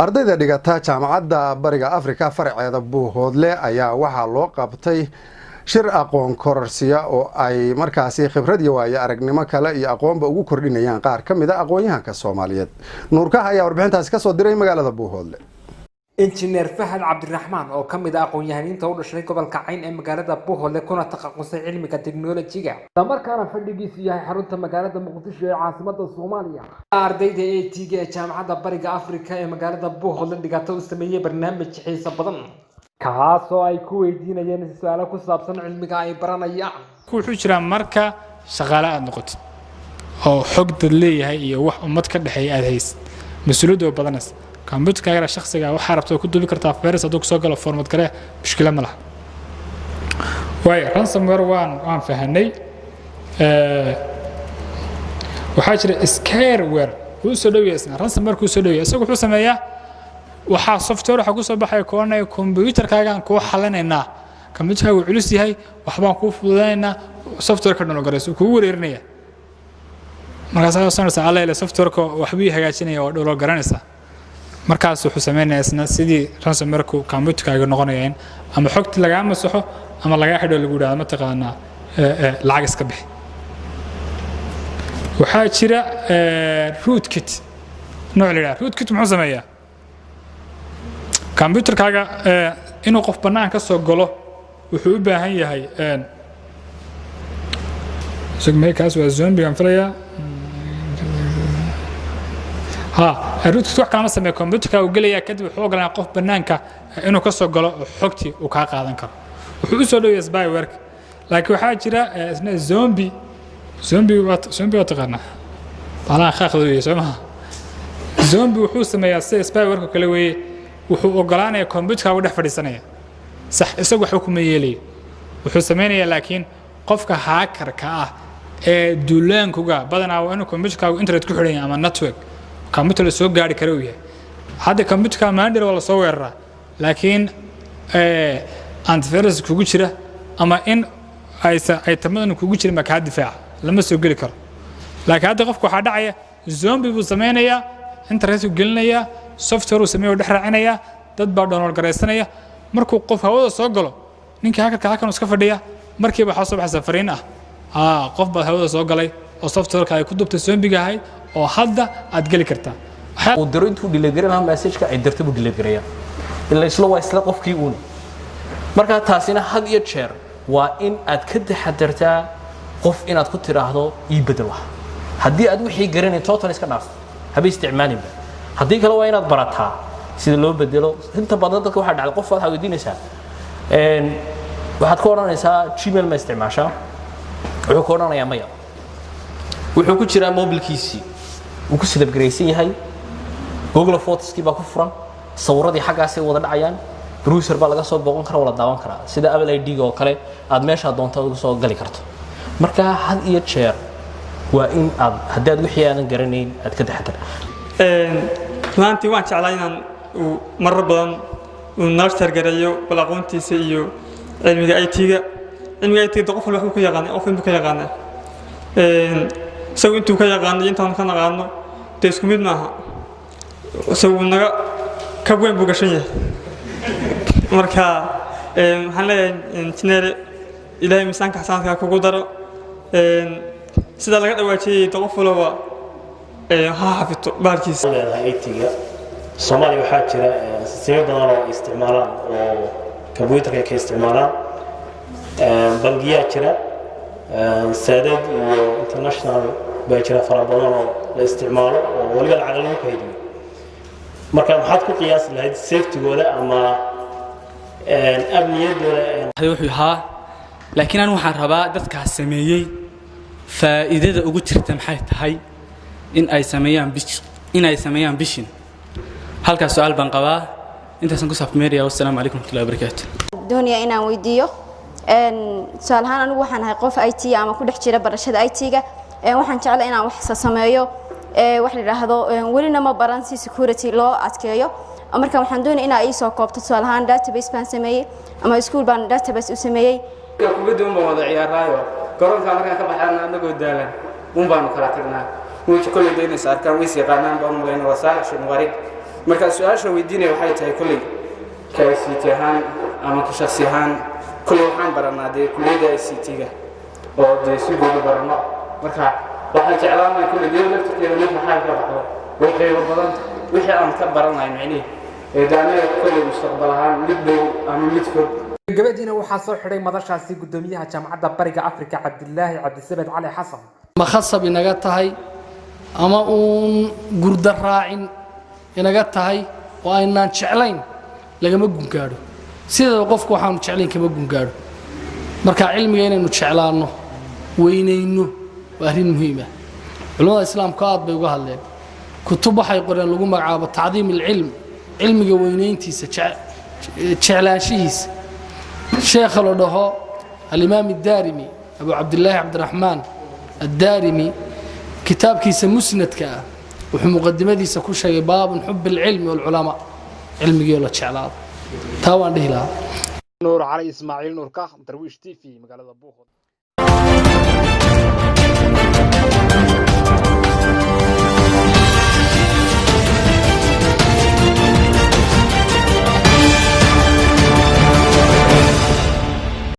ardayda dhigata jaamacadda bariga Afrika farceeda Buuhoodle ayaa waxaa loo qabtay shir aqoon kororsiya oo ay markaasi khibrad iyo waayo aragnimo kale iyo aqoonba ugu kordhinayaan qaar ka mid ah aqoonyahanka Soomaaliyeed. Nuurka ayaa warbixintaas ka soo diray magaalada Buuhoodle. Injineer Fahad Cabdiraxmaan oo ka mid ah aqoon-yahaniinta u dhashay gobolka Cayn ee magaalada Buuhoodle kuna takhasusay cilmiga tiknoolajiga markaana fadhigiisu yahay xarunta magaalada Muqdisho ee caasimadda Soomaaliya. Ardayda ATG ee jaamacadda bariga Afrika ee magaalada Buuhoodle dhigata u sameeyay barnaamij xiiso badan kaas oo ay ku weydiinayeen su'aalo ku saabsan cilmiga ay baranayaan. Wuxuu jira marka shaqaale aad noqoto oo xog dad leeyahay iyo wax ummad ka dhaxeeya aad haysid mas'uuliyad oo badanas كمبيوتر شخصي أو حرب كنت ذكرتها في فارس أدوك سوق الفورمات كره مشكلة ملها. واي رانسوم وير وان فهني وحاجة سكير وير هو سلوي اسمه رانسوم وير هو سلوي أسوق حسب ما يا وحا سوفت وير حقوق صباح يكون كمبيوتر كان كوا حلنا إنه كمبيوتر هو علوسي هاي وحبان كوف بدينا سوفت وير كنا نقرأ سو كور إرنية مركز أصلا سأله إلى سوفت وير وحبي حاجاتنا يودوا قرنسا markaas wuxuu sameeynaa isna sidii ransomware-ku computer-kaaga noqonayeen ama xogta laga masaxo ama laga xidho lagu dhaado ma taqaana lacag iska bixi waxa jira rootkit nooc leeyahay rootkit muxuu sameeyaa computer-kaaga inuu qof banaan ka soo galo wuxuu u baahan yahay kaas waa zombie aan filayaa الروت تروح كلام سمي كمبيوتر وقال لي كذب حقوق لنا قف بنانك إنه كسر قلا حقتي وكاق هذا كر وحوسه له يسباي ورك لكن حاجة اسمه زومبي وتغنى طلع خاخذ يسمها زومبي وحوسه ما يسباي ورك كلوي وحقوق لنا كمبيوتر وده فريسانية صح يسوي حكم يلي وحوسه مني لكن قفك هاكر كاه دولان كوجا بدنا وإنه كمبيوتر وإنترنت كحولين أما نتورك كمبيوتر السوق قاعد كرويه هذا كمبيوتر ما ندري ولا صوره لكن أنت فيروس كوجيره أما إن أي تمنى كوجيره مكان دفاع لما سوق لك لكن هذا قفكو حدا عيا زومبي بسمينيا أنت رأيت قلنا يا سوفت وير وسميه ودحر عنايا تدبر دونال جريسنايا مركو قف هذا صوق له نينك هاكر نسكف ديا مركي بحسب حسافرين قف بهذا صوق لي وسوفت وير كاي كدبت زومبي جاهي oo hadda aad gali kartaa oo dirintu dileegareeyay message-ka ay dirtay buu dileegareeyay illa isla qofkii uun marka taasina had iyo jeer waa in aad ka taxadartaa qof inaad ku tiraahdo ii bedel wax hadii aad wixii garanay total iska dhaaf haba isticmaalin hadii kale waa inaad barataa sida loo bedelo inta badan dadka waxa dhacay qof waxa weydiinaysaa waxaad ku oranaysaa Gmail ma isticmaashaa wuxuu ku oranayaa maya wuxuu ku jiraa mobilkiisii وكل سيد بجريسين هاي جوجل فوتوس كي باكو فران صوراتي حاجة سي وضع عيان بروسر بالغا صوب بقون كرا ولا داون كرا سيدا قبل ID أو كله عاد ماشي هادون تاخذ صوب قلي كرت مركا هاد يتشير وإن عاد هداد وحيانا قرنين عاد كده حتى ما أنتي وانش علينا ومرة بدن وناشتر قريو بلاقون تيسيو علمي أي تيجا علمي أي تيجا تقفل وحنا كي يغني أوفن بكي يغني سو أنتو كي يغني أنتو كنا غنوا تسكميد معها سو نجا كبوين بوكشية مركا هلا إنتنير إلهي مسانك حسان كاكو دارو سيدا لقد أواتي تقفلوا ها حفظت باركيس أيتيجا الصومالي وحاجة سير بدنا استعمالها وكمبيوتر كاستعمالها بنجيات كذا سادات وانترناشنال باكرة فرابضان الاستعمال ولقى العقل مو كهيدي مركب حاطكو قياس لهذه السيفتي ولا أما أبنية ولا ها لكن أنا وحربا دتك هالسمية فإذا أقول ترتم حيث هاي إن أي سميان بيشين هل كسؤال بنقباه أنت سنقصف ميريا والسلام عليكم ورحمة الله وبركاته دنيا إنا ويديو سؤالهان أنا وحنا هاي قف IT أما كل حجرة برشة IT وحنا تعال إنا وحصة سمايو وحنا هذا ولنا ما برانسي security law أتكيو أمريكا وحنا دون إنا أي سوق سؤالهان database بان سماي أما سكول بان database وسماي بدون موضوع رايو قررت أمريكا كبحنا نقول دالن بان كراتنا وش كل دين صار كان ويسي قانون بان ملين وسائل شو موارد marka su-aasha weydiinaya waxay tahay kolley ka ICT ahaan ama ka shakhsi ahaan kolley waxaan baranaa dee kulliyadda ICT-ga oo dee si guud u barano marka waxaan jeclaanahay kolley dee laftirkeeda mid maxaa ka baxdo way qaybo badan wixii aan ka baranahay macnihi daaniga kolley mustaqbal ahaan mid dhow ama mid fog gabadhiina waxaa soo xidhay madashaasi gudoomiyaha jaamacadda bariga afrika cabdilaahi cabdisamed cali xasan ma khasab inaga tahay ama uun gurda raacin inaga tahay oo aynaan jeclayn lagama gungaadho sidoo qofku waxaanu jeclayn kama gungaadho marka cilmiga inaynu jeclaanno weynayno waa arrin muhiim ah culimada islaamku aad bay uga hadleen kutub waxay qoreen lagu magacaabo tacdiim ilcilm cilmiga weynayntiisa jeclaanshihiisa sheekha la dhaho alimaam addaarimi abu cabdillaahi cabdiraxmaan addaarimi kitaabkiisa musnadka ah wuxuu muqadimadiisa ku sheegay baabun xub alcilmi walculamaa cilmigii oo la jeclaado taa waan dhihi lahaa nuur cali ismaaciil nuur ka darwiish TV magaalada Buuhood